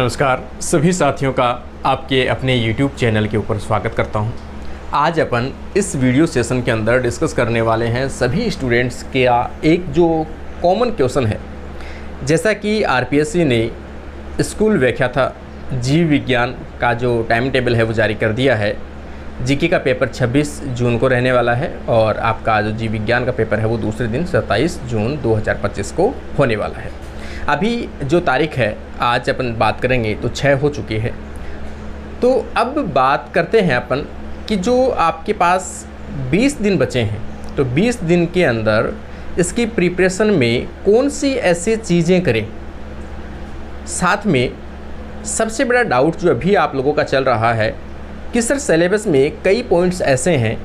नमस्कार सभी साथियों का आपके अपने YouTube चैनल के ऊपर स्वागत करता हूं। आज अपन इस वीडियो सेशन के अंदर डिस्कस करने वाले हैं सभी स्टूडेंट्स के एक जो कॉमन क्वेश्चन है। जैसा कि आरपीएससी ने स्कूल व्याख्या था जीव विज्ञान का जो टाइम टेबल है वो जारी कर दिया है। जीके का पेपर 26 जून को रहने वाला है और आपका जो जीव विज्ञान का पेपर है वो दूसरे दिन 27 जून 2025 को होने वाला है। अभी जो तारीख है आज अपन बात करेंगे तो 6 हो चुकी है। तो अब बात करते हैं अपन कि जो आपके पास 20 दिन बचे हैं तो 20 दिन के अंदर इसकी प्रिपरेशन में कौन सी ऐसी चीज़ें करें। साथ में सबसे बड़ा डाउट जो अभी आप लोगों का चल रहा है कि सर सिलेबस में कई पॉइंट्स ऐसे हैं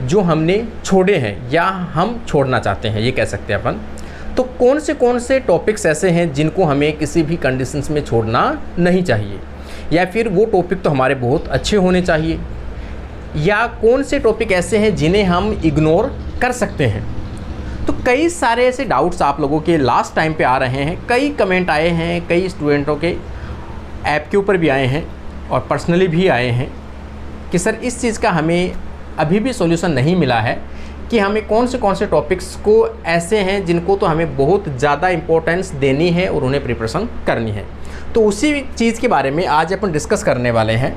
जो हमने छोड़े हैं या हम छोड़ना चाहते हैं, ये कह सकते हैं अपन। तो कौन से टॉपिक्स ऐसे हैं जिनको हमें किसी भी कंडीशंस में छोड़ना नहीं चाहिए, या फिर वो टॉपिक तो हमारे बहुत अच्छे होने चाहिए, या कौन से टॉपिक ऐसे हैं जिन्हें हम इग्नोर कर सकते हैं। तो कई सारे ऐसे डाउट्स आप लोगों के लास्ट टाइम पे आ रहे हैं। कई कमेंट आए हैं, कई स्टूडेंटों के ऐप के ऊपर भी आए हैं और पर्सनली भी आए हैं कि सर इस चीज़ का हमें अभी भी सॉल्यूशन नहीं मिला है कि हमें कौन से टॉपिक्स को ऐसे हैं जिनको तो हमें बहुत ज़्यादा इम्पोर्टेंस देनी है और उन्हें प्रिपरेशन करनी है। तो उसी चीज़ के बारे में आज अपन डिस्कस करने वाले हैं।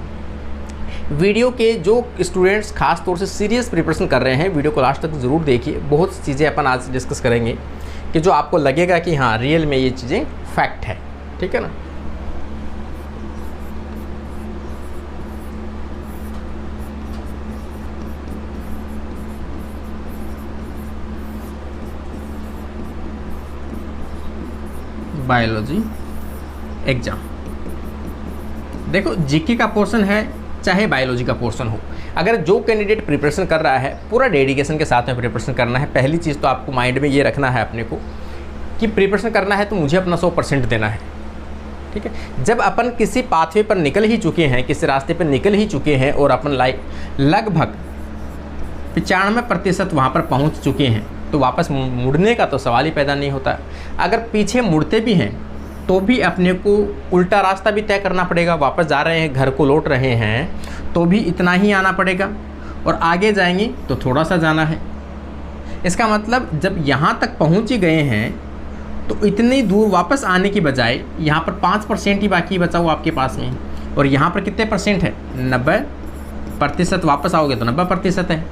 वीडियो के जो स्टूडेंट्स खास तौर से सीरियस प्रिपरेशन कर रहे हैं, वीडियो को लास्ट तक ज़रूर देखिए। बहुत सी चीज़ें अपन आज डिस्कस करेंगे कि जो आपको लगेगा कि हाँ रियल में ये चीज़ें फैक्ट है, ठीक है ना। बायोलॉजी एग्जाम देखो, जीके का पोर्शन है चाहे बायोलॉजी का पोर्शन हो, अगर जो कैंडिडेट प्रिपरेशन कर रहा है पूरा डेडिकेशन के साथ में प्रिपरेशन करना है। पहली चीज़ तो आपको माइंड में ये रखना है अपने को कि प्रिपरेशन करना है तो मुझे अपना 100% देना है, ठीक है। जब अपन किसी पाथवे पर निकल ही चुके हैं, किसी रास्ते पर निकल ही चुके हैं और अपन लगभग 95% वहाँ पर पहुँच चुके हैं तो वापस मुड़ने का तो सवाल ही पैदा नहीं होता। अगर पीछे मुड़ते भी हैं तो भी अपने को उल्टा रास्ता भी तय करना पड़ेगा। वापस जा रहे हैं, घर को लौट रहे हैं तो भी इतना ही आना पड़ेगा, और आगे जाएंगे तो थोड़ा सा जाना है। इसका मतलब जब यहाँ तक पहुँच ही गए हैं तो इतनी दूर वापस आने की बजाय यहाँ पर 5% ही बाकी बचा हुआ आपके पास में, और यहाँ पर कितने परसेंट है, 90%। वापस आओगे तो 90% है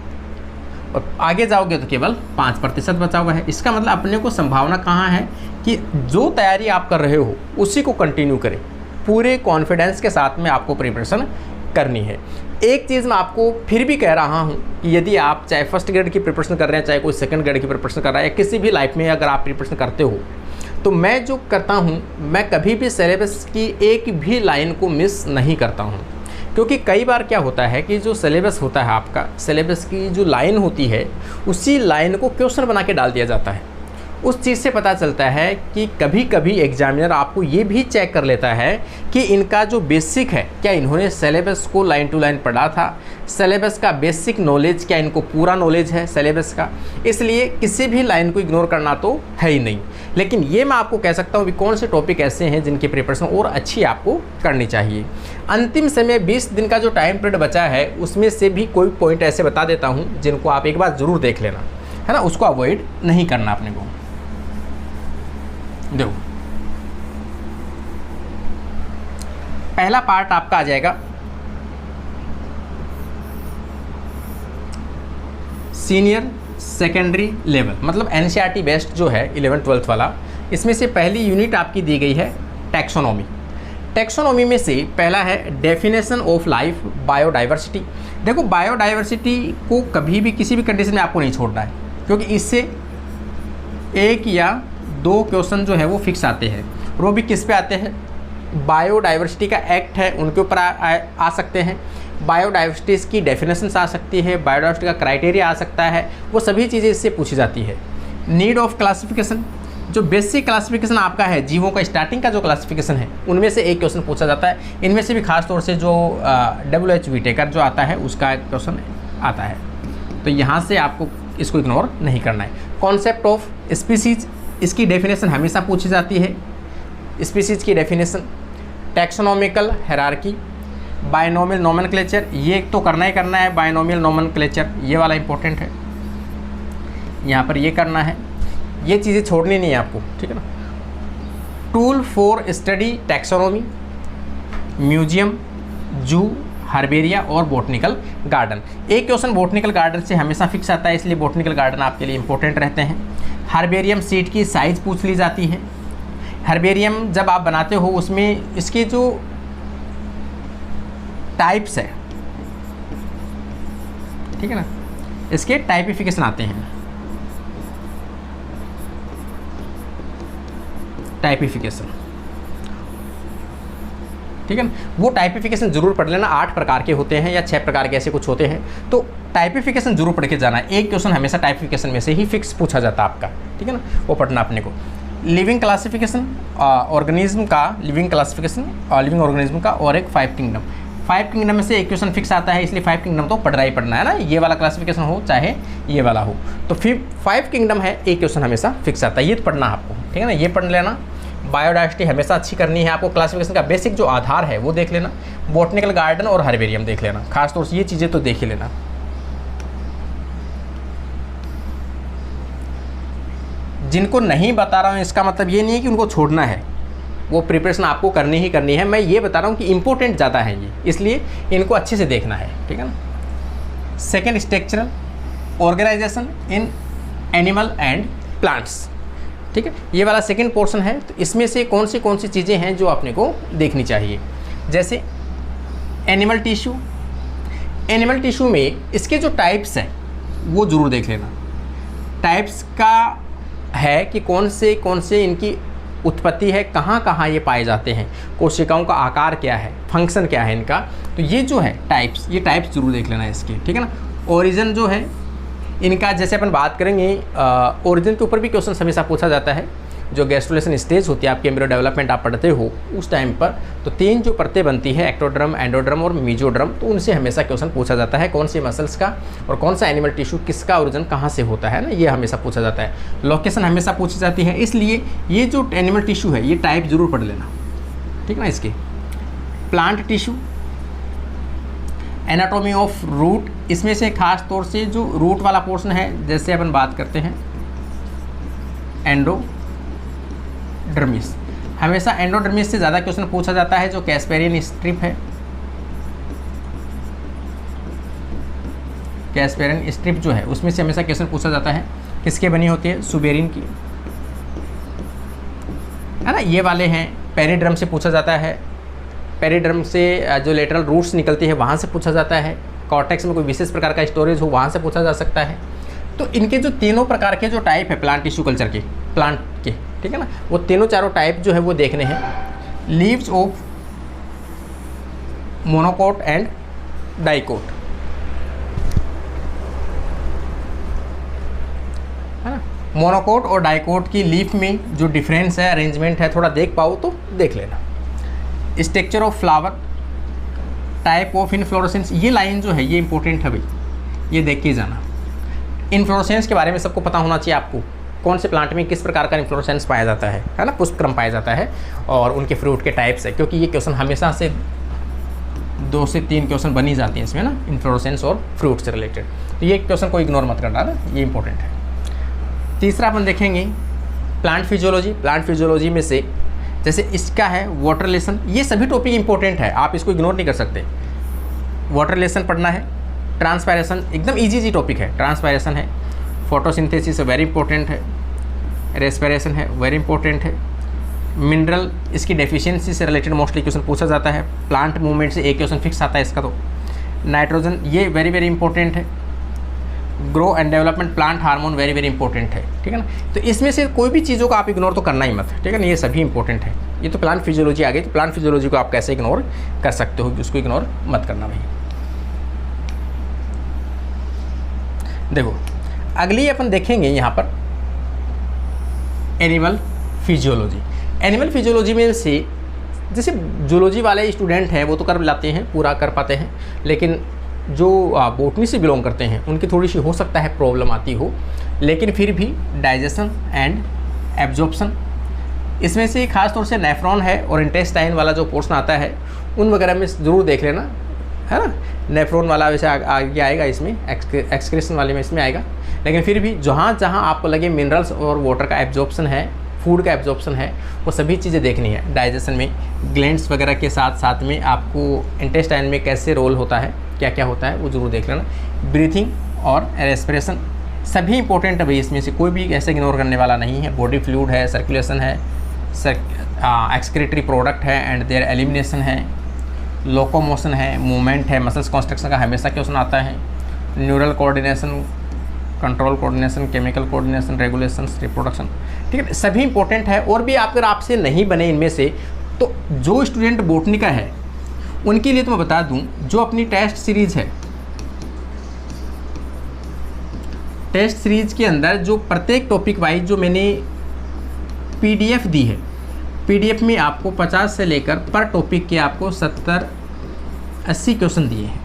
और आगे जाओगे तो केवल 5% बचा हुआ है। इसका मतलब अपने को संभावना कहाँ है कि जो तैयारी आप कर रहे हो उसी को कंटिन्यू करें। पूरे कॉन्फिडेंस के साथ में आपको प्रिपरेशन करनी है। एक चीज़ मैं आपको फिर भी कह रहा हूँ कि यदि आप चाहे फर्स्ट ग्रेड की प्रिपरेशन कर रहे हैं, चाहे कोई सेकंड ग्रेड की प्रिपरेशन कर रहा है, या किसी भी लाइफ में अगर आप प्रिपरेशन करते हो, तो मैं जो करता हूँ मैं कभी भी सिलेबस की एक भी लाइन को मिस नहीं करता हूँ। क्योंकि कई बार क्या होता है कि जो सिलेबस होता है आपका, सिलेबस की जो लाइन होती है उसी लाइन को क्वेश्चन बना के डाल दिया जाता है। उस चीज़ से पता चलता है कि कभी कभी एग्जामिनर आपको ये भी चेक कर लेता है कि इनका जो बेसिक है, क्या इन्होंने सिलेबस को लाइन टू लाइन पढ़ा था, सिलेबस का बेसिक नॉलेज क्या इनको पूरा नॉलेज है सिलेबस का। इसलिए किसी भी लाइन को इग्नोर करना तो है ही नहीं। लेकिन ये मैं आपको कह सकता हूँ कि कौन से टॉपिक ऐसे हैं जिनकी प्रिपरेशन और अच्छी आपको करनी चाहिए। अंतिम समय 20 दिन का जो टाइम पीरियड बचा है उसमें से भी कोई पॉइंट ऐसे बता देता हूँ जिनको आप एक बार ज़रूर देख लेना, है ना। उसको अवॉइड नहीं करना अपने को। देखो, पहला पार्ट आपका आ जाएगा सीनियर सेकेंडरी लेवल, मतलब एनसीईआरटी बेस्ड जो है 11th-12th वाला। इसमें से पहली यूनिट आपकी दी गई है टैक्सोनॉमी। टैक्सोनॉमी में से पहला है डेफिनेशन ऑफ लाइफ बायोडाइवर्सिटी। देखो, बायोडाइवर्सिटी को कभी भी किसी भी कंडीशन में आपको नहीं छोड़ना है, क्योंकि इससे 1 या 2 क्वेश्चन जो है वो फिक्स आते हैं। वो भी किस पे आते हैं, बायोडाइवर्सिटी का एक्ट है उनके ऊपर आ सकते हैं, बायोडाइवर्सिटीज़ की डेफिनेशंस आ सकती है, बायोडाइवर्सिटी का क्राइटेरिया आ सकता है, वो सभी चीज़ें इससे पूछी जाती है। नीड ऑफ क्लासिफिकेशन, जो बेसिक क्लासिफिकेशन आपका है जीवों का स्टार्टिंग का जो क्लासिफिकेशन है उनमें से एक क्वेश्चन पूछा जाता है। इनमें से भी खास तौर से जो WH विटेकर जो आता है उसका क्वेश्चन आता है, तो यहाँ से आपको इसको इग्नोर नहीं करना है। कॉन्सेप्ट ऑफ स्पीसीज, इसकी डेफिनेशन हमेशा पूछी जाती है, स्पीसीज की definition. Taxonomical hierarchy, binomial nomenclature, ये तो करना ही करना है, बायनोमियल नोमेनक्लेचर ये वाला इंपॉर्टेंट है, यहाँ पर ये करना है, ये चीज़ें छोड़नी नहीं है आपको, ठीक है ना। Tool for study taxonomy, museum, जू, हर्बेरिया और बोटनिकल गार्डन। एक क्वेश्चन बोटनिकल गार्डन से हमेशा फिक्स आता है, इसलिए बोटनिकल गार्डन आपके लिए इंपॉर्टेंट रहते हैं। हर्बेरियम सीट की साइज़ पूछ ली जाती है। हर्बेरियम जब आप बनाते हो उसमें इसके जो टाइप्स है, ठीक है ना, इसके टाइपिफिकेशन आते हैं, टाइपिफिकेशन, ठीक है ना। वो टाइपिफिकेशन जरूर पढ़ लेना, 8 प्रकार के होते हैं या 6 प्रकार के ऐसे कुछ होते हैं, तो टाइपिफिकेशन जरूर पढ़ के जाना है। एक क्वेश्चन हमेशा टाइपिफिकेशन में से ही फिक्स पूछा जाता है आपका, ठीक है ना, वो पढ़ना अपने को। लिविंग क्लासिफिकेशन ऑर्गेनिज्म का, लिविंग क्लासिफिकेशन लिविंग ऑर्गेनिज्म का, और एक 5 किंगडम। 5 किंगडम में से एक क्वेश्चन फिक्स आता है, इसलिए 5 किंगडम तो पढ़ना ही पढ़ना है ना, ये वाला क्लासिफिकेशन हो चाहे ये वाला हो। तो फिर 5 किंगडम है, एक क्वेश्चन हमेशा फिक्स आता है, ये तो पढ़ना आपको, ठीक है ना, ये पढ़ लेना। बायोडाइवर्सिटी हमेशा अच्छी करनी है आपको, क्लासिफिकेशन का बेसिक जो आधार है वो देख लेना। बॉटनिकल गार्डन और हर्बेरियम देख लेना, खासतौर से ये चीज़ें तो देख ही लेना। जिनको नहीं बता रहा हूँ इसका मतलब ये नहीं है कि उनको छोड़ना है, वो प्रिपरेशन आपको करनी ही करनी है। मैं ये बता रहा हूँ कि इंपॉर्टेंट ज़्यादा है ये, इसलिए इनको अच्छे से देखना है, ठीक है ना। Second, structural organisation in animal and plants, ठीक है, ये वाला सेकेंड पोर्शन है। तो इसमें से कौन सी चीज़ें हैं जो आपने को देखनी चाहिए, जैसे एनिमल टिश्यू। एनिमल टिश्यू में इसके जो टाइप्स हैं वो ज़रूर देख लेना। टाइप्स का है कि कौन से इनकी उत्पत्ति है, कहाँ कहाँ ये पाए जाते हैं, कोशिकाओं का आकार क्या है, फंक्शन क्या है इनका, तो ये जो है टाइप्स, ये टाइप्स जरूर देख लेना है इसके, ठीक है ना। ओरिजिन जो है इनका, जैसे अपन बात करेंगे ओरिजिन के ऊपर भी क्वेश्चन हमेशा पूछा जाता है। जो गैस्ट्रुलेशन स्टेज होती है आपके एम्ब्रियो डेवलपमेंट आप पढ़ते हो उस टाइम पर, तो 3 जो परतें बनती है, एक्टोड्रम, एंडोड्रम और मीजोड्रम, तो उनसे हमेशा क्वेश्चन पूछा जाता है कौन से मसल्स का और कौन सा एनिमल टिश्यू किसका ओरिजिन कहाँ से होता है ना, ये हमेशा पूछा जाता है। लोकेशन हमेशा पूछी जाती है, इसलिए ये जो एनिमल टिश्यू है ये टाइप जरूर पढ़ लेना, ठीक है ना। इसके plant tissue, anatomy of root, इसमें से खास तौर से जो रूट वाला पोर्शन है, जैसे अपन बात करते हैं एंडोडर्मिस, हमेशा एंडोडर्मिस से ज़्यादा क्वेश्चन पूछा जाता है। जो कैस्पेरियन स्ट्रिप है, कैस्पेरियन स्ट्रिप जो है उसमें से हमेशा क्वेश्चन पूछा जाता है, किसके बनी होती है, सुबेरिन की, है ना। ये वाले हैं, पेरिड्रम से पूछा जाता है, पेरिड्रम से जो लेटरल रूट्स निकलती है वहाँ से पूछा जाता है। कॉर्टेक्स में कोई विशेष प्रकार का स्टोरेज हो वहाँ से पूछा जा सकता है। तो इनके जो तीनों प्रकार के जो टाइप है प्लांट टिश्यू कल्चर के, प्लांट के, ठीक है ना, वो तीनों चारों टाइप जो है वो देखने हैं। Leaves of monocot and dicot, है ना। मोनोकोट और डाइकोट की लीफ में जो डिफरेंस है, अरेंजमेंट है, थोड़ा देख पाओ तो देख लेना। Structure of flower, type of inflorescence, ये लाइन जो है ये इंपॉर्टेंट है भाई, ये देख के जाना। इनफ्लोरेसेंस के बारे में सबको पता होना चाहिए आपको, कौन से प्लांट में किस प्रकार का इन्फ्लोरेसेंस पाया जाता है ना, पुष्पक्रम पाया जाता है, और उनके फ्रूट के टाइप्स है, क्योंकि ये क्वेश्चन हमेशा से 2 से 3 क्वेश्चन बनी जाती हैं इसमें ना, इन्फ्लोरेसेंस और फ्रूट से रिलेटेड। तो ये क्वेश्चन को इग्नोर मत करना ना, ये इंपॉर्टेंट है। तीसरा अपन देखेंगे प्लांट फिजियोलॉजी। प्लांट फिजियोलॉजी में से जैसे इसका है वाटर रिलेशन, ये सभी टॉपिक इंपॉर्टेंट है, आप इसको इग्नोर नहीं कर सकते। वाटर रिलेशन पढ़ना है, ट्रांसपायरेशन एकदम इजी टॉपिक है, ट्रांसपायरेशन है, फोटोसिंथेसिस वेरी इंपॉर्टेंट है, रेस्पिरेशन है वेरी इंपॉर्टेंट है, मिनरल इसकी डेफिशिएंसी से रिलेटेड मोस्टली क्वेश्चन पूछा जाता है। प्लांट मूवमेंट से एक क्वेश्चन फिक्स आता है इसका, तो नाइट्रोजन ये वेरी वेरी इंपॉर्टेंट है। Grow and development plant hormone very very important है, ठीक है ना। तो इसमें से कोई भी चीज़ों को आप इग्नोर तो करना ही मत, ठीक है ना, ये सभी इंपॉर्टेंट है। ये तो प्लांट फिजियोलॉजी आ गई, तो प्लांट फिजियोलॉजी को आप कैसे इग्नोर कर सकते हो, उसको इग्नोर मत करना भाई। देखो अगली अपन देखेंगे यहाँ पर एनिमल फिजियोलॉजी। एनिमल फिजियोलॉजी में से जैसे जूलॉजी वाले स्टूडेंट हैं वो तो कर लाते हैं, पूरा कर पाते हैं, लेकिन जो बोटनी से बिलोंग करते हैं उनकी थोड़ी सी हो सकता है प्रॉब्लम आती हो, लेकिन फिर भी डाइजेशन एंड एब्जॉर्प्शन, इसमें से खास तौर से नेफ्रॉन है और इंटेस्टाइन वाला जो पोर्शन आता है उन वगैरह में ज़रूर देख लेना, है ना। नेफ्रॉन वाला वैसे आगे आएगा, इसमें एक्सक्रीशन वाले में इसमें आएगा, लेकिन फिर भी जहाँ जहाँ आपको लगे मिनरल्स और वाटर का एब्जॉर्प्शन है, फूड का एब्जॉर्प्शन है, वो सभी चीज़ें देखनी है। डाइजेशन में ग्लैंड्स वगैरह के साथ साथ में आपको इंटेस्टाइन में कैसे रोल होता है, क्या क्या होता है, वो ज़रूर देख लेना। ब्रीथिंग और रेस्पिरेशन सभी इंपॉर्टेंट है भाई, इसमें से कोई भी ऐसे इग्नोर करने वाला नहीं है। बॉडी फ्लूइड है, सर्कुलेशन है, एक्सक्रीटरी प्रोडक्ट है एंड देयर एलिमिनेशन है, लोकोमोशन है, मूवमेंट है, मसल्स कॉन्स्ट्रक्शन का हमेशा क्वेश्चन आता है, neural coordination, control coordination, chemical coordination, regulation, reproduction, ठीक है, सभी इंपॉर्टेंट है। और भी अगर आपसे नहीं बने इनमें से, तो जो स्टूडेंट बॉटनी का है उनके लिए तो मैं बता दूं, जो अपनी टेस्ट सीरीज़ है, टेस्ट सीरीज़ के अंदर जो प्रत्येक टॉपिक वाइज जो मैंने पीडीएफ दी है, पीडीएफ में आपको 50 से लेकर पर टॉपिक के आपको 70-80 क्वेश्चन दिए हैं,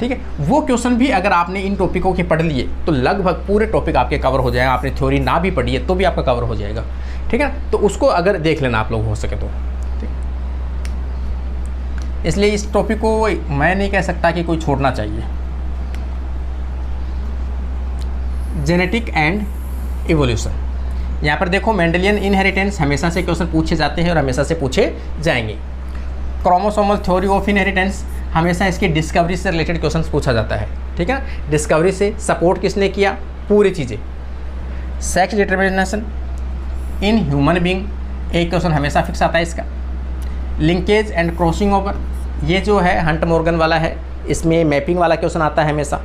ठीक है। वो क्वेश्चन भी अगर आपने इन टॉपिकों के पढ़ लिए तो लगभग पूरे टॉपिक आपके कवर हो जाएगा। आपने थ्योरी ना भी पढ़ी है तो भी आपका कवर हो जाएगा, ठीक है। तो उसको अगर देख लेना आप लोग हो सके तो, ठीक। इसलिए इस टॉपिक को मैं नहीं कह सकता कि कोई छोड़ना चाहिए। जेनेटिक एंड इवोल्यूशन, यहाँ पर देखो मेंडेलियन इनहेरिटेंस हमेशा से क्वेश्चन पूछे जाते हैं और हमेशा से पूछे जाएंगे। क्रोमोसोमल थ्योरी ऑफ इनहेरिटेंस, हमेशा इसकी डिस्कवरी से रिलेटेड क्वेश्चन पूछा जाता है, ठीक है। डिस्कवरी से सपोर्ट किसने किया, पूरी चीज़ें। Sex determination in human being, एक क्वेश्चन हमेशा फिक्स आता है इसका। लिंकेज एंड क्रॉसिंग ओवर, ये जो है हंट मॉर्गन वाला है, इसमें मैपिंग वाला क्वेश्चन आता है हमेशा।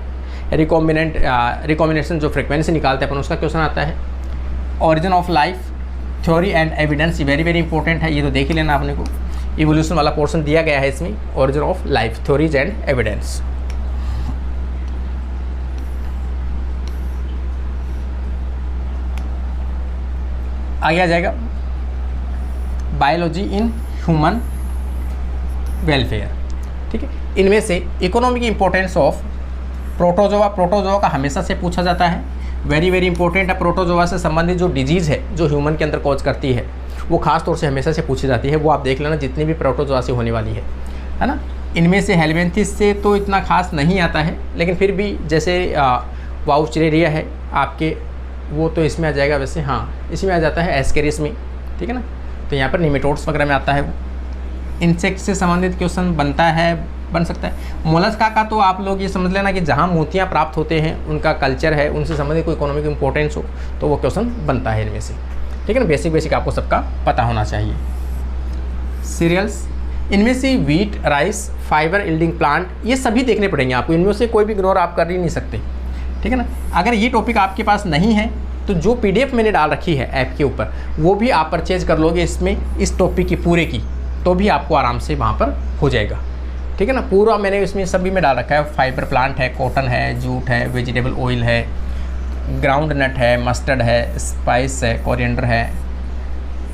रिकॉम्बिनेशन जो फ्रिक्वेंसी निकालते हैं अपन, उसका क्वेश्चन आता है। Origin of life, theory and evidence, very very important है, ये तो देख ही लेना आपने को। इवोल्यूशन वाला पोर्शन दिया गया है इसमें, origin of life, theories and evidence. आगे आ जाएगा बायोलॉजी इन ह्यूमन वेलफेयर, ठीक है। इनमें से economic importance of protozoa, protozoa का हमेशा से पूछा जाता है, वेरी वेरी इंपॉर्टेंट है। प्रोटोजोआ से संबंधित जो डिजीज़ है जो ह्यूमन के अंदर कॉज करती है, वो खास तौर से हमेशा से पूछी जाती है, वो आप देख लेना जितनी भी प्रोटोजोआ से होने वाली है ना। इनमें से हेलमिंथिस से तो इतना खास नहीं आता है, लेकिन फिर भी जैसे वाउचरेरिया है आपके, वो तो इसमें आ जाएगा वैसे, हाँ इसमें आ जाता है एस्केरिस में, ठीक है ना। तो यहाँ पर निमेटोड्स वगैरह में आता है वो। इंसेक्ट से संबंधित क्वेश्चन बनता है, बन सकता है। मोलस्का का तो आप लोग ये समझ लेना कि जहाँ मोतियाँ प्राप्त होते हैं उनका कल्चर है, उनसे संबंधित कोई इकोनॉमिक इंपॉर्टेंस हो तो वो क्वेश्चन बनता है इनमें से, ठीक है ना। बेसिक आपको सबका पता होना चाहिए। सीरियल्स, इनमें से wheat, rice, fibre yielding plant, ये सभी देखने पड़ेंगे आपको, इनमें से कोई भी इग्नोर आप कर ही नहीं सकते, ठीक है ना। अगर ये टॉपिक आपके पास नहीं है तो जो पीडीएफ मैंने डाल रखी है ऐप के ऊपर, वो भी आप परचेज कर लोगे इसमें, इस टॉपिक की पूरे की, तो भी आपको आराम से वहाँ पर हो जाएगा, ठीक है ना। पूरा मैंने इसमें सभी में डाल रखा है। फाइबर प्लांट है, कॉटन है, जूट है, वेजिटेबल ऑयल है, ग्राउंड नट है, मस्टर्ड है, स्पाइस है, कोरिएंडर है,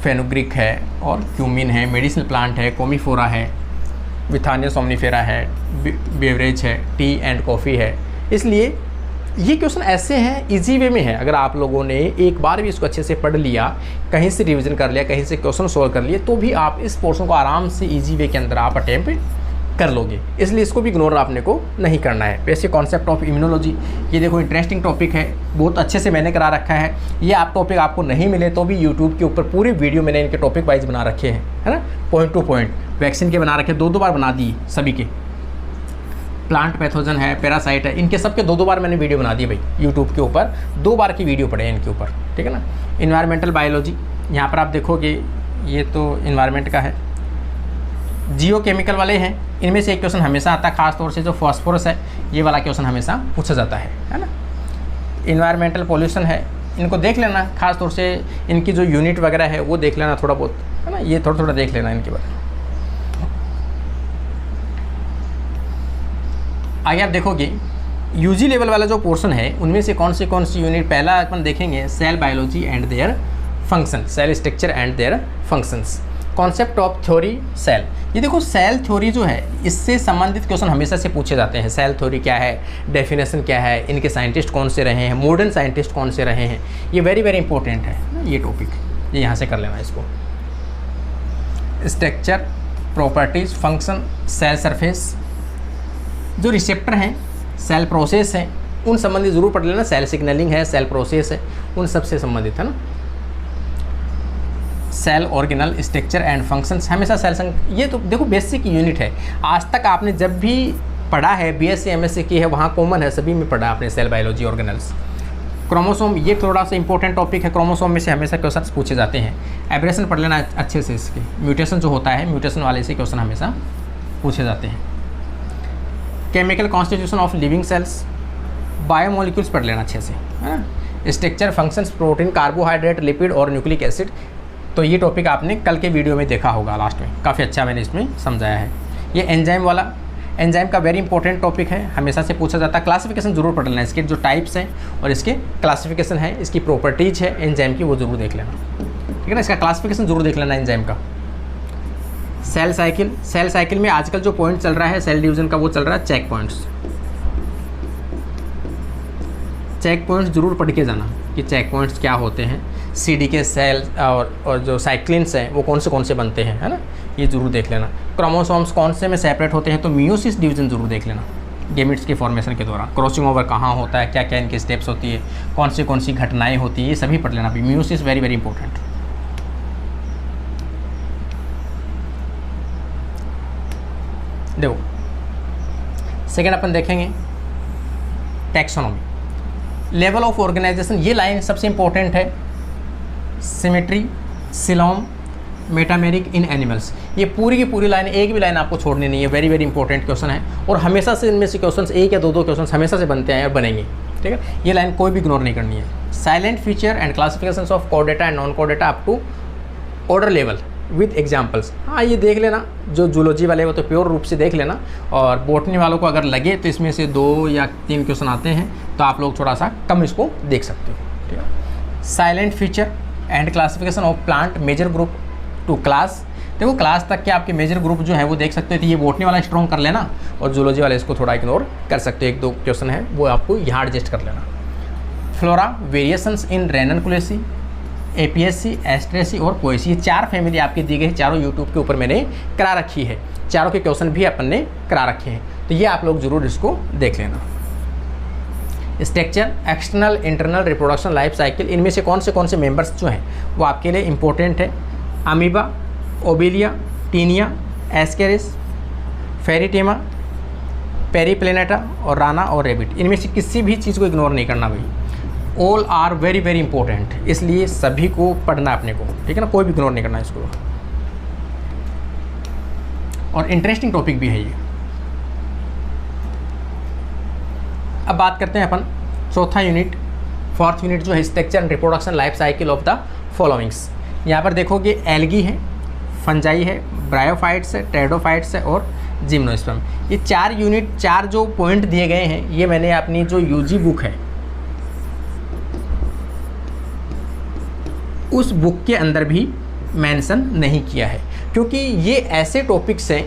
फेनुग्रिक है और क्यूमिन है, मेडिसिनल प्लांट है, कोमीफोरा है, विथानिया सोमनीफेरा है, बेवरेज है, टी एंड कॉफ़ी है। इसलिए ये क्वेश्चन ऐसे हैं, इजी वे में है। अगर आप लोगों ने एक बार भी इसको अच्छे से पढ़ लिया, कहीं से रिवीजन कर लिया, कहीं से क्वेश्चन सोल्व कर लिए, तो भी आप इस पोर्शन को आराम से इजी वे के अंदर आप अटेम्प्ट कर लोगे। इसलिए इसको भी इग्नोर आपने को नहीं करना है। बेसिक कॉन्सेप्ट ऑफ इम्यूनोलॉजी, ये देखो इंटरेस्टिंग टॉपिक है, बहुत अच्छे से मैंने करा रखा है। ये आप टॉपिक आपको नहीं मिले तो भी यूट्यूब के ऊपर पूरी वीडियो मैंने इनके टॉपिक वाइज बना रखे हैं, है ना, पॉइंट टू पॉइंट। वैक्सीन के बना रखे, 2 बार बना दिए सभी के। प्लांट पैथोजन है, पैरासाइट है, इनके सबके 2 बार मैंने वीडियो बना दी भाई यूट्यूब के ऊपर, 2 बार की वीडियो पड़े हैं इनके ऊपर, ठीक है ना। इन्वायरमेंटल बायोलॉजी, यहाँ पर आप देखोगे ये तो इन्वायरमेंट का है। जियो केमिकल वाले हैं, इनमें से एक क्वेश्चन हमेशा आता है, खास तौर से जो फॉस्फोरस है, ये वाला क्वेश्चन हमेशा पूछा जाता है ना। इन्वायरमेंटल पॉल्यूशन है, इनको देख लेना, खास तौर से इनकी जो यूनिट वगैरह है वो देख लेना थोड़ा बहुत, है ना, ये थोड़ा देख लेना इनके बारे में। आगे आप देखोगे यूजी लेवल वाला जो पोर्शन है, उनमें से कौन सी यूनिट, पहला अपन देखेंगे cell biology and their function, cell structure and their functions. Concept of theory cell, ये देखो सेल थ्योरी जो है, इससे संबंधित क्वेश्चन हमेशा से पूछे जाते हैं। सेल थ्योरी क्या है, डेफिनेशन क्या है, इनके साइंटिस्ट कौन से रहे हैं, मॉडर्न साइंटिस्ट कौन से रहे हैं, ये वेरी वेरी इंपॉर्टेंट है ये टॉपिक, ये यहाँ से कर लेना इसको। Structure, properties, function, cell surface, जो रिसेप्टर हैं, सेल प्रोसेस हैं, उन संबंधित ज़रूर पढ़ लेना। सेल सिग्नलिंग है, सेल प्रोसेस है, उन सबसे संबंधित है ना। Cell organelle, structure and functions, हमेशा सेल ये तो देखो बेसिक यूनिट है। आज तक आपने जब भी पढ़ा है, बीएससी एमएससी की है, वहाँ कॉमन है, सभी में पढ़ा आपने सेल बायोलॉजी, ऑर्गेनल्स। क्रोमोसोम, ये थोड़ा सा इंपॉर्टेंट टॉपिक है। क्रोमोसोम में से हमेशा क्वेश्चन पूछे जाते हैं। एब्रेशन पढ़ लेना अच्छे से, इसके म्यूटेशन जो होता है, म्यूटेशन वाले से क्वेश्चन हमेशा पूछे जाते हैं। Chemical constitution of living cells, biomolecules पढ़ लेना अच्छे से, है ना। Structure, functions, protein, carbohydrate, lipid और न्यूक्लिक एसिड, तो ये टॉपिक आपने कल के वीडियो में देखा होगा लास्ट में, काफ़ी अच्छा मैंने इसमें समझाया है। ये एंजाइम वाला, एंजाइम का वेरी इंपॉर्टेंट टॉपिक है, हमेशा से पूछा जाता है। क्लासिफिकेशन जरूर पढ़ लेना, इसके जो टाइप्स हैं और इसके क्लासिफिकेशन है, इसकी प्रॉपर्टीज है एंजाइम की, वो जरूर देख लेना, ठीक है ना। इसका क्लासिफिकेशन जरूर देख लेना एंजाइम का। सेल साइकिल, सेल साइकिल में आजकल जो पॉइंट चल रहा है सेल डिवीजन का, वो चल रहा है चेक पॉइंट्स। चेक पॉइंट्स जरूर पढ़ के जाना कि चेक पॉइंट्स क्या होते हैं, सीडी के सेल और जो साइक्लिन्स हैं वो कौन से बनते हैं, है ना, ये जरूर देख लेना। क्रोमोसोम्स कौन से में सेपरेट होते हैं, तो मियोसिस डिवीजन जरूर देख लेना। गेमिट्स के फॉर्मेशन के दौरान क्रॉसिंग ओवर कहाँ होता है, क्या क्या इनके स्टेप्स होती है, कौन सी घटनाएं होती है, ये सभी पढ़ लेना। Meiosis very very important. देखो सेकेंड अपन देखेंगे टैक्सोनॉमी, लेवल ऑफ ऑर्गेनाइजेशन, ये लाइन सबसे इंपॉर्टेंट है। सिमेट्री, सिलोम, मेटामेरिक इन एनिमल्स, ये पूरी की पूरी लाइन, एक भी लाइन आपको छोड़नी नहीं है, वेरी वेरी इंपॉर्टेंट क्वेश्चन है। और हमेशा से इनमें से क्वेश्चन एक या दो क्वेश्चन हमेशा से बनते हैं और बनेंगे, ठीक है। ये लाइन कोई भी इग्नोर नहीं करनी है। Silent feature and classification of code data and non code data up to order level with examples, हाँ ये देख लेना। जो जूलॉजी वाले वो तो प्योर रूप से देख लेना, और बोटनी वालों को अगर लगे तो इसमें से 2 या 3 क्वेश्चन आते हैं तो आप लोग थोड़ा सा कम इसको देख सकते हो, ठीक है। Silent feature and classification of plant major group to class, देखो क्लास तक के आपके मेजर ग्रुप जो है वो देख सकते हो, तो ये बोटनी वाला स्ट्रॉन्ग कर लेना और जूलॉजी वाले इसको थोड़ा इग्नोर कर सकते हो। 1-2 क्वेश्चन है वो आपको यहाँ एडजस्ट कर लेना। फ्लोरा, वेरिएशंस इन रेननकुलेसी, एपीएससी, एस्ट्रेसी और पोएसी, ये 4 फैमिली आपकी दी गई, चारों यूट्यूब के ऊपर मैंने करा रखी है, चारों के क्वेश्चन भी अपन ने करा रखे हैं, तो ये आप लोग जरूर इसको देख लेना। Structure, external internal reproduction life cycle, इनमें से कौन से मेंबर्स जो हैं वो आपके लिए इंपॉर्टेंट है। Amoeba, obelia, taenia, ascaris, pheretima, periplaneta और राना और रेबिट, इनमें से किसी भी चीज़ को इग्नोर नहीं करना भाई। All are very very important, इसलिए सभी को पढ़ना अपने को, ठीक है ना, कोई भी इग्नोर नहीं करना इसको, और इंटरेस्टिंग टॉपिक भी है ये। अब बात करते हैं अपन चौथा यूनिट, 4th यूनिट जो है structure and reproduction life cycle of the followings. यहाँ पर देखोगे एल्गी है, फंजाई है, ब्रायोफाइट्स है, टेडोफाइट्स है और जिम्नोस्पर्म, ये 4 यूनिट, 4 जो पॉइंट दिए गए हैं ये मैंने अपनी जो यूजी बुक है उस बुक के अंदर भी मेंशन नहीं किया है, क्योंकि ये ऐसे टॉपिक्स हैं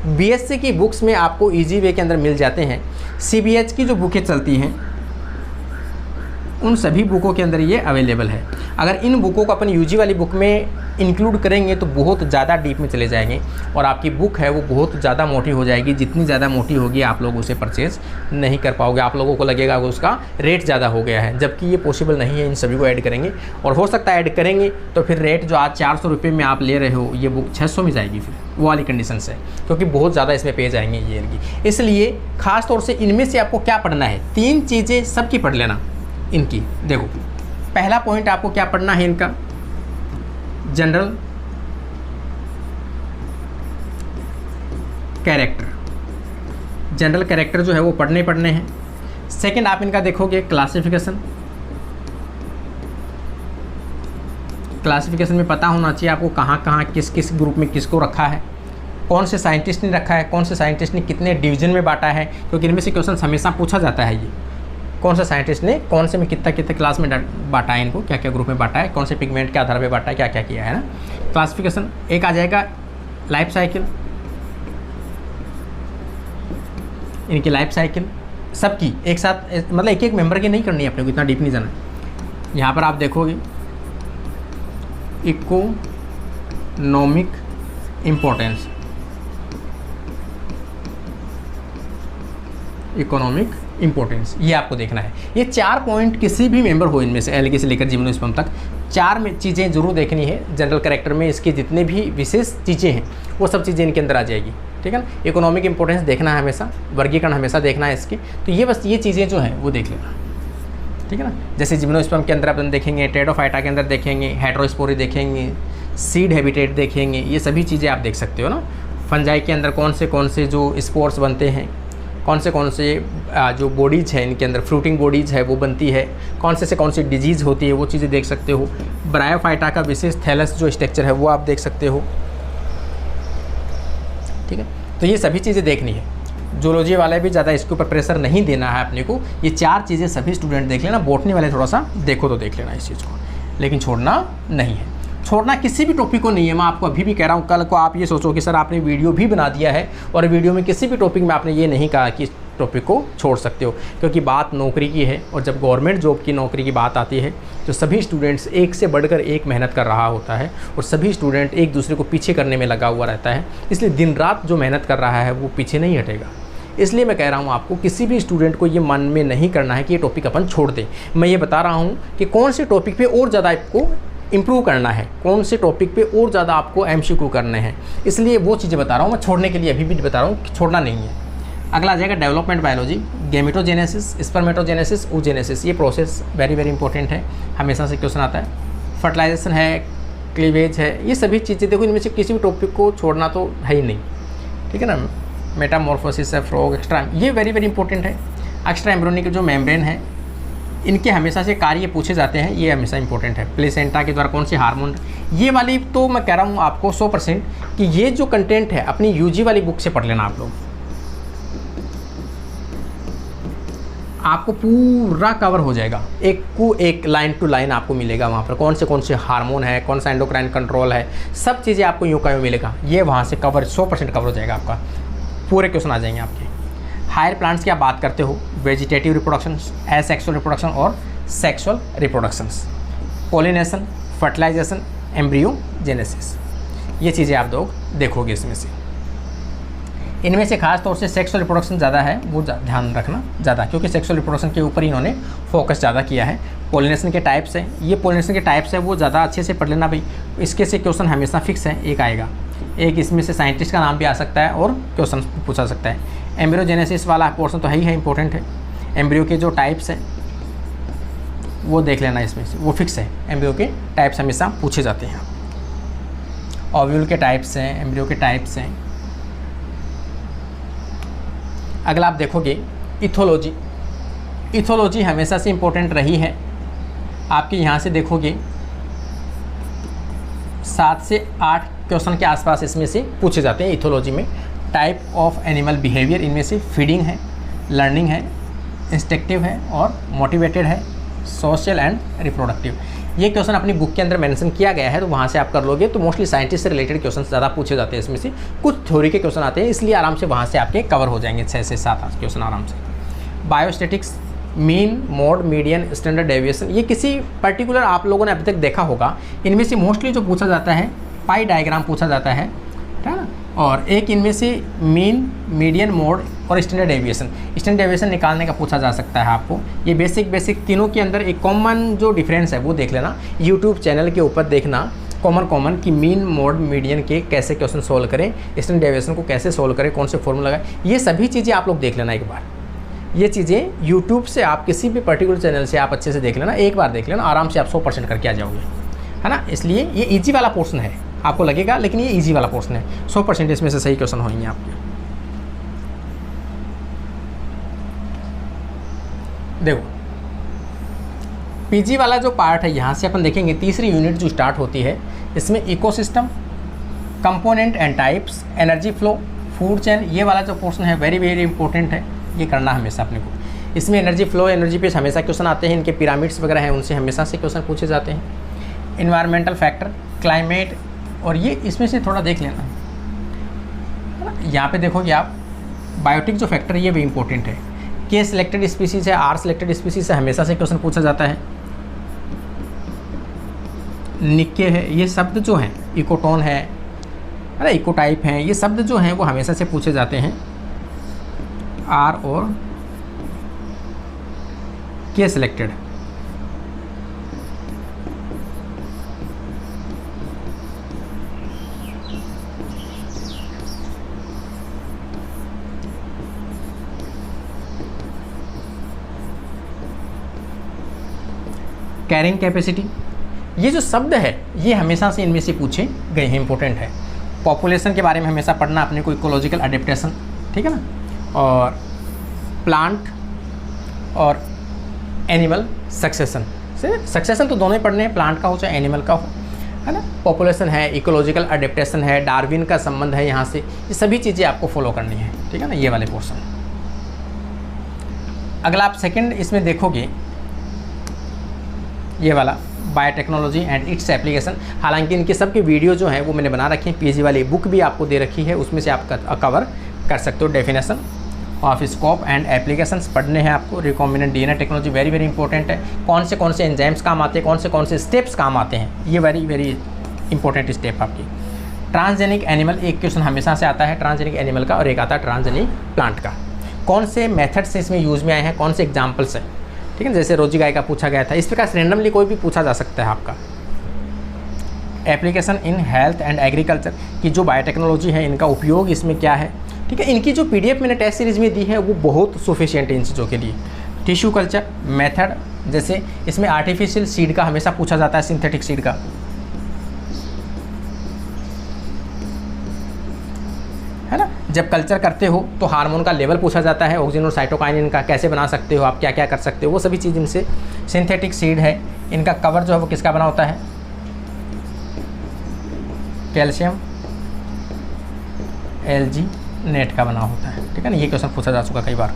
बीएससी की बुक्स में आपको इजी वे के अंदर मिल जाते हैं। सीबीएच की जो बुकें चलती हैं उन सभी बुकों के अंदर ये अवेलेबल है। अगर इन बुकों को अपन यूजी वाली बुक में इंक्लूड करेंगे तो बहुत ज़्यादा डीप में चले जाएंगे और आपकी बुक है वो बहुत ज़्यादा मोटी हो जाएगी। जितनी ज़्यादा मोटी होगी आप लोग उसे परचेज़ नहीं कर पाओगे, आप लोगों को लगेगा कि उसका रेट ज़्यादा हो गया है, जबकि ये पॉसिबल नहीं है। इन सभी को ऐड करेंगे और हो सकता है ऐड करेंगे तो फिर रेट जो आज 400 रुपये में आप ले रहे हो ये बुक 600 में जाएगी, फिर वो वाली कंडीशन है, क्योंकि बहुत ज़्यादा इसमें पेज आएंगे ये इनकी। इसलिए ख़ास तौर से इनमें से आपको क्या पढ़ना है, 3 चीज़ें सबकी पढ़ लेना इनकी। देखो पहला पॉइंट आपको क्या पढ़ना है इनका, जनरल कैरेक्टर, जनरल कैरेक्टर जो है वो पढ़ने हैं। सेकंड आप इनका देखोगे क्लासिफिकेशन, क्लासिफिकेशन में पता होना चाहिए आपको कहाँ कहाँ किस किस ग्रुप में किसको रखा है, कौन से साइंटिस्ट ने रखा है, कौन से साइंटिस्ट ने कितने डिवीजन में बांटा है, क्योंकि इनमें से क्वेश्चन हमेशा पूछा जाता है। ये कौन सा साइंटिस्ट ने कौन से में कितना क्लास में बांटा है, इनको क्या क्या ग्रुप में बांटा है, कौन से पिगमेंट के आधार पर बांटा है, क्या क्या किया है ना। क्लासिफिकेशन एक आ जाएगा लाइफ साइकिल, इनकी लाइफ साइकिल सबकी एक साथ, मतलब एक एक मेंबर की नहीं करनी है अपने को, इतना डीप नहीं जाना। यहाँ पर आप देखोगे इकोनॉमिक इम्पोर्टेंस, इकोनॉमिक इंपॉर्टेंस, ये आपको देखना है। ये 4 पॉइंट किसी भी मेंबर हो इनमें से एलगी से लेकर जिम्नोस्पर्म तक 4 में चीज़ें जरूर देखनी है। जनरल कैरेक्टर में इसके जितने भी विशेष चीज़ें हैं वो सब चीज़ें इनके अंदर आ जाएगी, ठीक है ना। इकोनॉमिक इंपॉर्टेंस देखना है हमेशा, वर्गीकरण हमेशा देखना है इसके। तो ये बस ये चीज़ें जो हैं वो देख लेना, ठीक है ना। जैसे जिम्नोस्पर्म के अंदर अपन देखेंगे, टेरिडोफाइटा के अंदर देखेंगे, हेटेरोस्पोरी देखेंगे, सीड हैबिटेट देखेंगे, ये सभी चीज़ें आप देख सकते हो ना। फंजाई के अंदर कौन से जो स्पोर्स बनते हैं, कौन से जो बॉडीज़ है इनके अंदर, फ्रूटिंग बॉडीज़ है वो बनती है, कौन सी डिजीज़ होती है वो चीज़ें देख सकते हो। ब्रायोफाइटा का विशेष थैलस जो स्ट्रक्चर है वो आप देख सकते हो, ठीक है। तो ये सभी चीज़ें देखनी है। जूलॉजी वाले भी ज़्यादा इसके ऊपर प्रेशर नहीं देना है अपने को। ये 4 चीज़ें सभी स्टूडेंट देख लेना। बॉटनी वाले थोड़ा सा देखो तो देख लेना इस चीज़ को, लेकिन छोड़ना नहीं है। छोड़ना किसी भी टॉपिक को नहीं है। मैं आपको अभी भी कह रहा हूँ, कल को आप ये सोचो कि सर आपने वीडियो भी बना दिया है और वीडियो में किसी भी टॉपिक में आपने ये नहीं कहा कि इस टॉपिक को छोड़ सकते हो, क्योंकि बात नौकरी की है। और जब गवर्नमेंट जॉब की नौकरी की बात आती है तो सभी स्टूडेंट्स एक से बढ़कर एक मेहनत कर रहा होता है और सभी स्टूडेंट एक दूसरे को पीछे करने में लगा हुआ रहता है। इसलिए दिन रात जो मेहनत कर रहा है वो पीछे नहीं हटेगा। इसलिए मैं कह रहा हूँ आपको, किसी भी स्टूडेंट को ये मन में नहीं करना है कि ये टॉपिक अपन छोड़ दें। मैं ये बता रहा हूँ कि कौन से टॉपिक पे और ज़्यादा आपको इम्प्रूव करना है, कौन से टॉपिक पे और ज़्यादा आपको एमसीक्यू करने हैं, इसलिए वो चीज़ें बता रहा हूँ। मैं छोड़ने के लिए अभी भी बता रहा हूँ कि छोड़ना नहीं है। अगला आ जाएगा development biology, gametogenesis, spermatogenesis, oogenesis। ये प्रोसेस वेरी इंपॉर्टेंट है, हमेशा से क्वेश्चन आता है। फर्टिलाइजेशन है, क्लीवेज है, ये सभी चीज़ें देखो, इनमें से किसी भी टॉपिक को छोड़ना तो है ही नहीं, ठीक है ना। मेटामॉर्फोसिस है, फ्रॉग, एक्स्ट्रा, ये वेरी इंपॉर्टेंट है। एक्स्ट्रा एम्ब्रियोनिक जो मेम्ब्रेन है, इनके हमेशा से कार्य पूछे जाते हैं, ये हमेशा इंपॉर्टेंट है। प्लेसेंटा के द्वारा कौन से हार्मोन, ये वाली तो मैं कह रहा हूँ आपको 100% कि ये जो कंटेंट है अपनी यूजी वाली बुक से पढ़ लेना आप लोग, आपको पूरा कवर हो जाएगा। एक लाइन टू लाइन आपको मिलेगा वहाँ पर, कौन से हार्मोन है, कौन सा एंडोक्राइन कंट्रोल है, सब चीज़ें आपको यूँ का यूँ मिलेगा। ये वहाँ से कवर 100% कवर हो जाएगा आपका, पूरे क्वेश्चन आ जाएंगे आपके। हायर प्लांट्स की आप बात करते हो, वेजिटेटिव रिप्रोडक्शन, एसेक्सुअल रिप्रोडक्शन और sexual reproductions, pollination, fertilisation, embryogenesis, ये चीज़ें आप लोग देखोगे इसमें से। इनमें से खास तौर से सेक्सुअल रिप्रोडक्शन ज़्यादा है, वो ध्यान रखना ज़्यादा, क्योंकि सेक्सुअल रिप्रोडक्शन के ऊपर इन्होंने फोकस ज़्यादा किया है। पोलिनेशन के टाइप्स हैं, ये पोलिनेशन के टाइप्स है वो ज़्यादा अच्छे से पढ़ लेना भाई। इसके से क्वेश्चन हमेशा फिक्स है, एक आएगा, एक इसमें से साइंटिस्ट का नाम भी आ सकता है और क्वेश्चन पूछा सकता है। एम्ब्रियोजेनेसिस वाला पोर्शन तो है ही है, इंपॉर्टेंट है। एम्ब्रियो के जो टाइप्स हैं वो देख लेना, इसमें से वो फिक्स है। एम्ब्रियो के टाइप्स हमेशा पूछे जाते हैं। ओव्यूल के टाइप्स हैं, एम्ब्रियो के टाइप्स हैं। अगला आप देखोगे इथोलॉजी, इथोलॉजी हमेशा से इंपॉर्टेंट रही है। आपके यहाँ से देखोगे 7 से 8 क्वेश्चन के आसपास इसमें से पूछे जाते हैं इथोलॉजी में। टाइप ऑफ एनिमल बिहेवियर, इनमें से फीडिंग है, लर्निंग है, इंस्टिंक्टिव है और मोटिवेटेड है, सोशल एंड रिप्रोडक्टिव। ये क्वेश्चन अपनी बुक के अंदर मेंशन किया गया है, तो वहाँ से आप कर लोगे तो मोस्टली साइंटिस्ट से रिलेटेड क्वेश्चन ज़्यादा पूछे जाते हैं। इसमें से कुछ थ्योरी के क्वेश्चन आते हैं, इसलिए आराम से वहाँ से आपके कवर हो जाएंगे 6 से 7 क्वेश्चन आराम से। Biostatics, mean, mode, median, standard deviation, ये किसी पर्टिकुलर आप लोगों ने अभी तक देखा होगा। इनमें से मोस्टली जो पूछा जाता है पाई डायग्राम पूछा जाता है ना, और एक इनमें से मीन, मीडियन, मोड और स्टैंडर्ड डेविएशन। स्टैंडर्ड डेविएशन निकालने का पूछा जा सकता है आपको। ये बेसिक तीनों के अंदर एक कॉमन जो डिफरेंस है वो देख लेना, यूट्यूब चैनल के ऊपर देखना कॉमन कि मीन, मोड, मीडियन के कैसे क्वेश्चन सोल्व करें, स्टैंडर्ड डेविएशन को कैसे सोल्व करें, कौन से फॉर्मूला लगाए, ये सभी चीज़ें आप लोग देख लेना एक बार। ये चीज़ें यूट्यूब से आप किसी भी पर्टिकुलर चैनल से आप अच्छे से देख लेना, एक बार देख लेना, आराम से आप 100% करके आ जाओगे, है ना। इसलिए ये ईजी वाला पोर्शन है, आपको लगेगा लेकिन ये इजी वाला पोर्शन है। 100% इसमें से सही क्वेश्चन होंगे आपके। देखो पीजी वाला जो पार्ट है, यहाँ से अपन देखेंगे तीसरी यूनिट जो स्टार्ट होती है, इसमें ecosystem, component and types, energy flow, food chain, ये वाला जो पोर्शन है वेरी इंपॉर्टेंट है, ये करना हमेशा अपने को। इसमें एनर्जी फ्लो, एनर्जी पे हमेशा क्वेश्चन आते हैं, इनके पिरामिड्स वगैरह हैं उनसे हमेशा से क्वेश्चन पूछे जाते हैं। इन्वायरमेंटल फैक्टर, क्लाइमेट, और ये इसमें से थोड़ा देख लेना, है ना। यहाँ पे देखोगे आप बायोटिक जो फैक्टर, ये भी इंपॉर्टेंट है। के सिलेक्टेड स्पीसीज है, आर सिलेक्टेड स्पीसीज से हमेशा से क्वेश्चन पूछा जाता है। निक्के है, ये शब्द जो हैं, इकोटोन है, है ना, इको टाइप हैं, ये शब्द जो हैं वो हमेशा से पूछे जाते हैं। आर और के सिलेक्टेड। कैरिंग कैपेसिटी, ये जो शब्द है ये हमेशा से इनमें से पूछे गए हैं, इंपॉर्टेंट है। पॉपुलेशन के बारे में हमेशा पढ़ना अपने को, इकोलॉजिकल अडेप्टेशन, ठीक है ना, और प्लांट और एनिमल सक्सेशन से, सक्सेशन तो दोनों ही पढ़ने हैं, प्लांट का हो चाहे एनिमल का हो, है ना। पॉपुलेशन है, इकोलॉजिकल अडेप्टेशन है, डार्विन का संबंध है यहाँ से, ये सभी चीज़ें आपको फॉलो करनी है, ठीक है ना, ये वाले पोर्शन। अगला आप सेकंड इसमें देखोगे ये वाला बायोटेक्नोलॉजी एंड इट्स एप्लीकेशन। हालांकि इनके सब के वीडियो जो हैं वो मैंने बना रखे हैं, पीएचडी वाली बुक भी आपको दे रखी है, उसमें से आप कवर कर सकते हो। Definition of scope and applications पढ़ने हैं आपको। Recombinant DNA technology very very important है। कौन से एंजाइम्स काम आते हैं, कौन से स्टेप्स काम आते हैं, ये वेरी वेरी इंपॉर्टेंट स्टेप आपकी। ट्रांसजेनिक एनिमल, एक क्वेश्चन हमेशा से आता है ट्रांसजेनिक एनिमल का, और एक आता है ट्रांसजेनिक प्लांट का। कौन से मेथड्स से इसमें यूज़ में आए हैं, कौन से एग्जाम्पल्स हैं, ठीक है, जैसे रोजी गाय का पूछा गया था, इस प्रकार से रैंडमली कोई भी पूछा जा सकता है आपका। Application in health and agriculture की जो बायोटेक्नोलॉजी है, इनका उपयोग इसमें क्या है, ठीक है। इनकी जो पीडीएफ मैंने टेस्ट सीरीज़ में दी है वो बहुत सफिशिएंट है इन चीज़ों के लिए। टिश्यू कल्चर मेथड, जैसे इसमें आर्टिफिशियल सीड का हमेशा पूछा जाता है, सिंथेटिक सीड का, है ना। जब कल्चर करते हो तो हार्मोन का लेवल पूछा जाता है, ऑक्सीजन और साइटोकाइनिन का कैसे बना सकते हो आप, क्या क्या कर सकते हो, वो सभी चीज़ इनसे। सिंथेटिक सीड है, इनका कवर जो है वो किसका बना होता है, कैल्शियम एलजी नेट का बना होता है, ठीक है ना। ये क्वेश्चन पूछा जा चुका कई बार।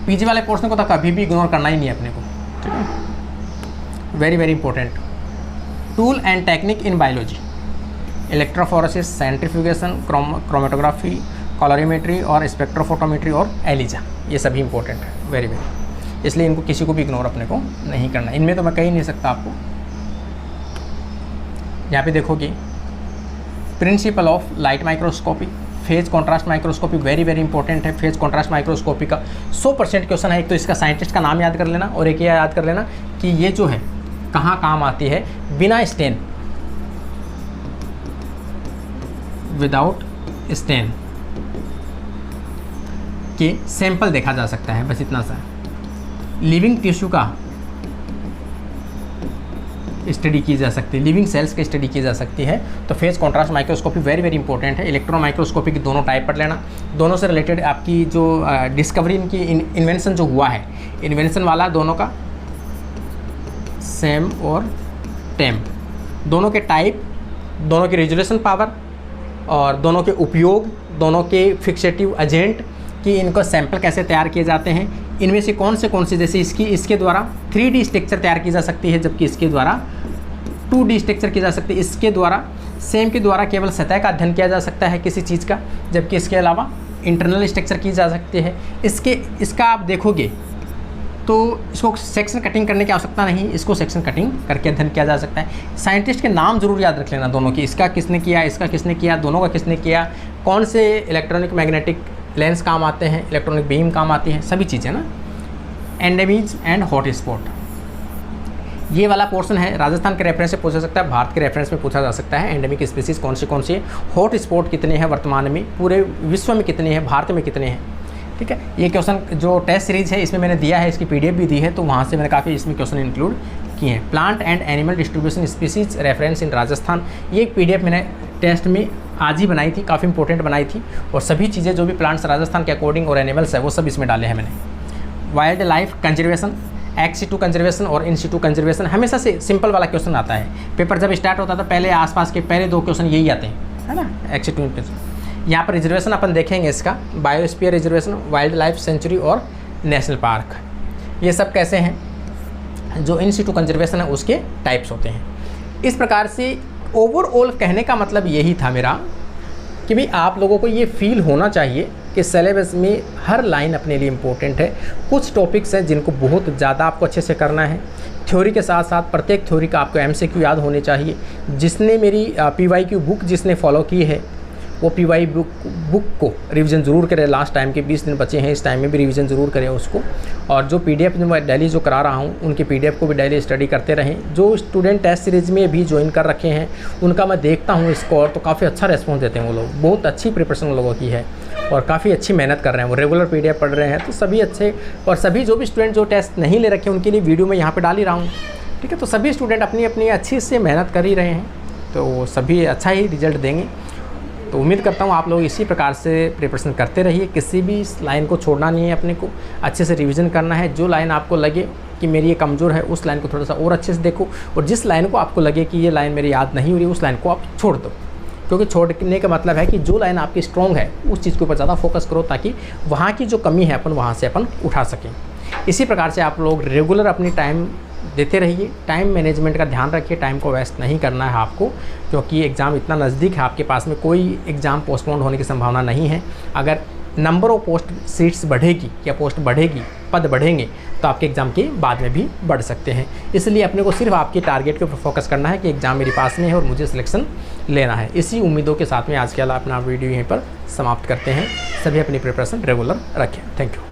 पीजी वाले पोर्शन को तो कभी भी इग्नोर करना ही नहीं है अपने को, ठीक है, very very important. Tool and technique in biology, electrophoresis, centrifugation, chromatography, colorimetry और स्पेक्ट्रोफोटोमेट्री और एलिजा, ये सभी इंपॉर्टेंट है, वेरी वेरी। इसलिए इनको किसी को भी इग्नोर अपने को नहीं करना। इनमें तो मैं कह ही नहीं सकता आपको। यहाँ पे देखोगे principle of light microscopy, phase contrast microscopy very very important है। फेज कॉन्ट्रास्ट माइक्रोस्कोपी का 100% क्वेश्चन है। एक तो इसका साइंटिस्ट का नाम याद कर लेना, और एक ये याद कर लेना कि ये जो है कहाँ काम आती है, बिना स्टेन, विदाउट स्टेन के सैंपल देखा जा सकता है, बस इतना सा। लिविंग टिश्यू का स्टडी की जा सकती है, लिविंग सेल्स की स्टडी की जा सकती है। तो phase contrast microscopy very very important है। इलेक्ट्रॉन माइक्रोस्कोपी की दोनों टाइप पढ़ लेना, दोनों से रिलेटेड आपकी जो डिस्कवरी, इनकी इन्वेंशन जो हुआ है, इन्वेंशन वाला दोनों का सेम और टेम, दोनों के टाइप, दोनों की रेजोल्यूशन पावर और दोनों के उपयोग, दोनों के फिक्सेटिव एजेंट कि इनको सैंपल कैसे तैयार किए जाते हैं, इनमें से कौन से जैसे इसके द्वारा 3D स्ट्रक्चर तैयार की जा सकती है, जबकि इसके द्वारा 2D स्ट्रक्चर की जा सकती है। इसके द्वारा सेम के द्वारा केवल सतह का अध्ययन किया जा सकता है किसी चीज़ का, जबकि इसके अलावा इंटरनल स्ट्रक्चर की जा सकती है। इसका आप देखोगे तो इसको सेक्शन कटिंग करने की आवश्यकता नहीं, इसको सेक्शन कटिंग करके अध्ययन किया जा सकता है। साइंटिस्ट के नाम जरूर याद रख लेना दोनों की, इसका किसने किया, इसका किसने किया, दोनों का किसने किया, कौन से इलेक्ट्रॉनिक मैग्नेटिक लेंस काम आते हैं, इलेक्ट्रॉनिक बीम काम आती हैं, सभी चीज़ें ना। एंडेमीज एंड हॉट स्पॉट, ये वाला पोर्शन है, राजस्थान के रेफरेंस से पूछा सकता है, भारत के रेफरेंस में पूछा जा सकता है। एंडेमिक स्पीसीज कौन सी है, हॉट स्पॉट कितने हैं वर्तमान में, पूरे विश्व में कितने हैं, भारत में कितने हैं, ठीक है। ये क्वेश्चन जो टेस्ट सीरीज़ है इसमें मैंने दिया है, इसकी PDF भी दी है, तो वहाँ से मैंने काफ़ी इसमें क्वेश्चन इंक्लूड किए हैं। Plant and animal distribution species reference in Rajasthan, ये PDF मैंने टेस्ट में आज ही बनाई थी, काफ़ी इंपॉर्टेंट बनाई थी, और सभी चीज़ें जो भी प्लांट्स राजस्थान के अकॉर्डिंग और एनिमल्स है वो सब इसमें डाले हैं मैंने। Wild life conservation, ex situ conservation और इन सिटू कंजर्वेशन, हमेशा से सिंपल वाला क्वेश्चन आता है। पेपर जब स्टार्ट होता था पहले आसपास के पहले 2 क्वेश्चन यही आते हैं, है ना, एक्स सिटू। यहाँ पर रिजर्वेशन अपन देखेंगे इसका, biosphere reservation, wild life sanctuary और नेशनल पार्क, ये सब कैसे हैं, जो इन सिटू कंजर्वेशन है उसके टाइप्स होते हैं। इस प्रकार से ओवरऑल कहने का मतलब यही था मेरा कि भाई आप लोगों को ये फील होना चाहिए कि सिलेबस में हर लाइन अपने लिए इम्पोर्टेंट है। कुछ टॉपिक्स हैं जिनको बहुत ज़्यादा आपको अच्छे से करना है, थ्योरी के साथ साथ प्रत्येक थ्योरी का आपको MCQ याद होने चाहिए। जिसने मेरी PYQ बुक जिसने फॉलो की है वो PY बुक को रिवीजन ज़रूर करें। लास्ट टाइम के 20 दिन बचे हैं, इस टाइम में भी रिवीजन ज़रूर करें उसको। और जो PDF जो मैं डेली जो करा रहा हूँ उनके PDF को भी डेली स्टडी करते रहें। जो स्टूडेंट टेस्ट सीरीज़ में भी ज्वाइन कर रखे हैं उनका मैं देखता हूँ स्कोर, तो काफ़ी अच्छा रिस्पॉन्स देते हैं वो लोग। बहुत अच्छी प्रिपरेशन उन लोगों की है और काफ़ी अच्छी मेहनत कर रहे हैं, वो रेगुलर PDF पढ़ रहे हैं। तो सभी अच्छे, और सभी जो भी स्टूडेंट जो टेस्ट नहीं ले रखे उनके लिए वीडियो मैं यहाँ पर डाल ही रहा हूँ, ठीक है। तो सभी स्टूडेंट अपनी अपनी अच्छी से मेहनत कर ही रहे हैं, तो सभी अच्छा ही रिजल्ट देंगे। तो उम्मीद करता हूँ आप लोग इसी प्रकार से प्रिपरेशन करते रहिए। किसी भी लाइन को छोड़ना नहीं है, अपने को अच्छे से रिवीजन करना है। जो लाइन आपको लगे कि मेरी ये कमज़ोर है उस लाइन को थोड़ा सा और अच्छे से देखो, और जिस लाइन को आपको लगे कि ये लाइन मेरी याद नहीं हो रही उस लाइन को आप छोड़ दो। क्योंकि छोड़ने का मतलब है कि जो लाइन आपकी स्ट्रॉन्ग है उस चीज़ के ऊपर ज़्यादा फोकस करो, ताकि वहाँ की जो कमी है अपन वहाँ से अपन उठा सकें। इसी प्रकार से आप लोग रेगुलर अपनी टाइम देते रहिए। टाइम मैनेजमेंट का ध्यान रखिए, टाइम को वेस्ट नहीं करना है आपको, क्योंकि एग्ज़ाम इतना नज़दीक है, आपके पास में कोई एग्ज़ाम पोस्टपोन होने की संभावना नहीं है। अगर नंबर ऑफ पोस्ट सीट्स बढ़ेगी या पोस्ट बढ़ेगी, पद बढ़ेंगे, तो आपके एग्ज़ाम के बाद में भी बढ़ सकते हैं। इसलिए अपने को सिर्फ आपके टारगेट के ऊपर फोकस करना है कि एग्ज़ाम मेरे पास में है और मुझे सिलेक्शन लेना है। इसी उम्मीदों के साथ में आज के अपना वीडियो यहीं पर समाप्त करते हैं। सभी अपनी प्रिपरेशन रेगुलर रखें। Thank you.